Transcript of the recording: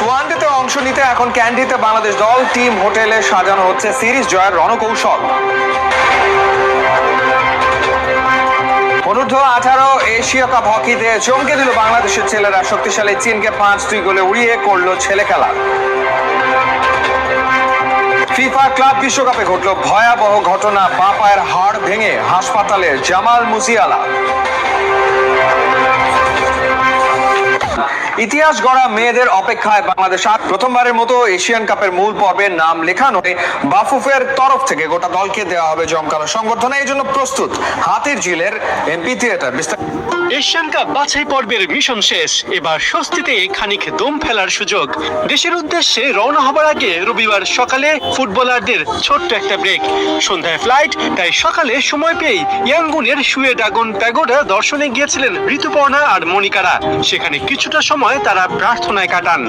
ওয়ানডেতে অংশ নিতে এখন ক্যান্ডিতে বাংলাদেশ দল টিম হোটেলে সাজানো হচ্ছে সিরিজ জয়ের রণকৌশল। অনূর্ধ্ব-18 এশিয়া কাপ হকিতে চমকে দিল বাংলাদেশের ছেলেরা, শক্তিশালী চীনকে 5-2 গোলে উড়িয়ে করল ছেলে খেলা। ফিফা ক্লাব বিশ্বকাপে ঘটল ভয়াবহ ঘটনা, বাঁ পায়ের হাড় ভেঙে হাসপাতালে জামাল মুসিয়ালা। ইতিহাস গড়া মেয়েদের অপেক্ষায় বাংলাদেশ প্রথমবারের মতো এশিয়ান কাপের মূল পর্বে নাম লেখানো বাফুফের তরফ থেকে গোটা দলকে দেওয়া হবে জমকালো সংবর্ধনা। এই জন্য প্রস্তুত হাতির ঝিলের এমপি থিয়েটার। এশিয়ান কাপ বাছাই পর্বের মিশন শেষ, এবার স্বস্তিতে খানিক দম ফেলার সুযোগ। দেশের উদ্দেশ্যে রওনা হবার আগে রবিবার সকালে ফুটবলারদের ছোট্ট একটা ব্রেক, সন্ধ্যায় ফ্লাইট, তাই সকালে সময় পেয়ে ইয়াঙ্গুনের শুয়ে ড্রাগন প্যাগোডা দর্শনে গিয়েছিলেন ঋতুপর্ণা আর মনিকারা। সেখানে কিছুটা সময় তারা প্রার্থনায় কাটান।